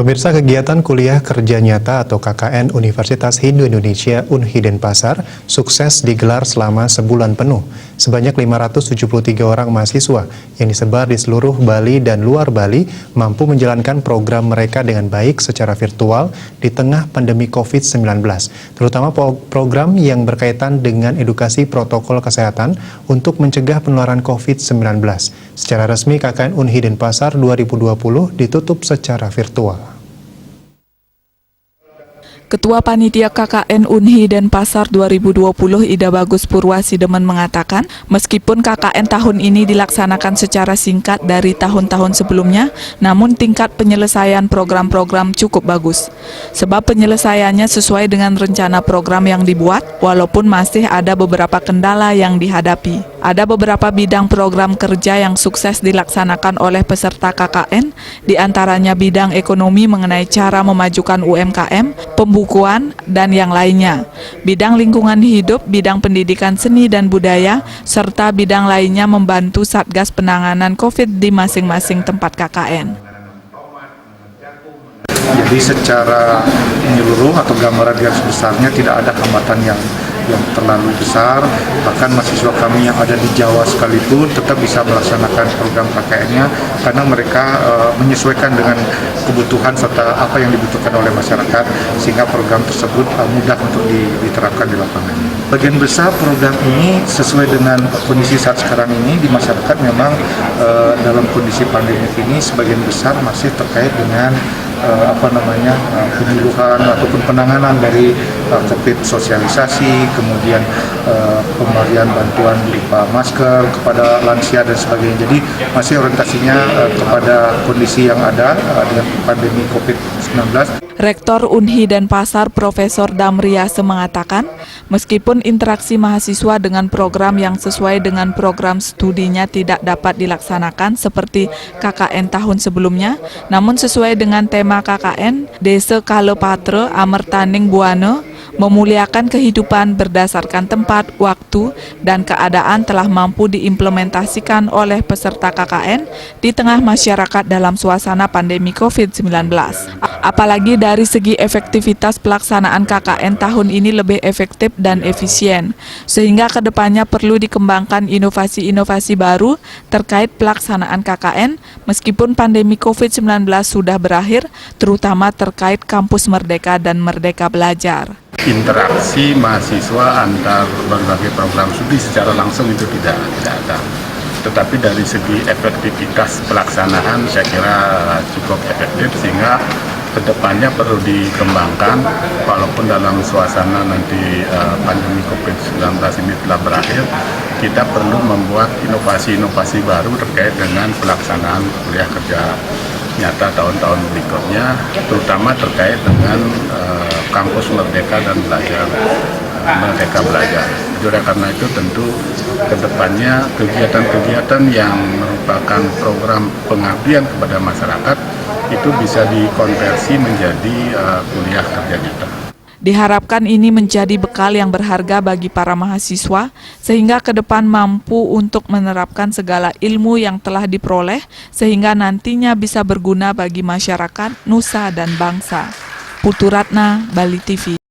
Pemirsa, kegiatan kuliah kerja nyata atau KKN Universitas Hindu Indonesia Unhi Denpasar sukses digelar selama sebulan penuh. Sebanyak 573 orang mahasiswa yang disebar di seluruh Bali dan luar Bali mampu menjalankan program mereka dengan baik secara virtual di tengah pandemi COVID-19, terutama program yang berkaitan dengan edukasi protokol kesehatan untuk mencegah penularan COVID-19. Secara resmi, KKN Unhi Denpasar 2020 ditutup secara virtual. Ketua Panitia KKN Unhi Denpasar 2020 Ida Bagus Purwasidemen mengatakan, meskipun KKN tahun ini dilaksanakan secara singkat dari tahun-tahun sebelumnya, namun tingkat penyelesaian program-program cukup bagus. Sebab penyelesaiannya sesuai dengan rencana program yang dibuat, walaupun masih ada beberapa kendala yang dihadapi. Ada beberapa bidang program kerja yang sukses dilaksanakan oleh peserta KKN, diantaranya bidang ekonomi mengenai cara memajukan UMKM, pembukuan, dan yang lainnya. Bidang lingkungan hidup, bidang pendidikan seni dan budaya, serta bidang lainnya membantu Satgas Penanganan COVID di masing-masing tempat KKN. Jadi secara menyeluruh atau gambaran garis besarnya tidak ada hambatan yang terlalu besar, bahkan mahasiswa kami yang ada di Jawa sekalipun tetap bisa melaksanakan program KKN-nya karena mereka menyesuaikan dengan kebutuhan serta apa yang dibutuhkan oleh masyarakat, sehingga program tersebut mudah untuk diterapkan di lapangan. Bagian besar program ini sesuai dengan kondisi saat sekarang ini di masyarakat memang dalam kondisi pandemi ini sebagian besar masih terkait dengan penyuluhan ataupun penanganan dari COVID, sosialisasi, kemudian pemberian bantuan berupa masker kepada lansia dan sebagainya. Jadi masih orientasinya kepada kondisi yang ada dengan pandemi COVID-19. Rektor Unhi Denpasar Profesor Damriase mengatakan, meskipun interaksi mahasiswa dengan program yang sesuai dengan program studinya tidak dapat dilaksanakan seperti KKN tahun sebelumnya, namun sesuai dengan tema KKN, Desa Kalepatre Amertaning Buana, memuliakan kehidupan berdasarkan tempat, waktu, dan keadaan telah mampu diimplementasikan oleh peserta KKN di tengah masyarakat dalam suasana pandemi COVID-19. Apalagi dari segi efektivitas pelaksanaan KKN tahun ini lebih efektif dan efisien, sehingga kedepannya perlu dikembangkan inovasi-inovasi baru terkait pelaksanaan KKN meskipun pandemi COVID-19 sudah berakhir, terutama terkait kampus Merdeka dan Merdeka Belajar. Interaksi mahasiswa antar berbagai program studi secara langsung itu tidak ada. Tetapi dari segi efektivitas pelaksanaan saya kira cukup efektif, sehingga kedepannya perlu dikembangkan walaupun dalam suasana nanti pandemi COVID-19 ini telah berakhir, kita perlu membuat inovasi-inovasi baru terkait dengan pelaksanaan kuliah kerja nyata tahun-tahun berikutnya, terutama terkait dengan kampus Merdeka dan Merdeka Belajar. Oleh karena itu tentu kedepannya kegiatan-kegiatan yang merupakan program pengabdian kepada masyarakat itu bisa dikonversi menjadi kuliah kerja nyata. Diharapkan ini menjadi bekal yang berharga bagi para mahasiswa, sehingga ke depan mampu untuk menerapkan segala ilmu yang telah diperoleh, sehingga nantinya bisa berguna bagi masyarakat, nusa, dan bangsa. Putu Ratna, Bali TV.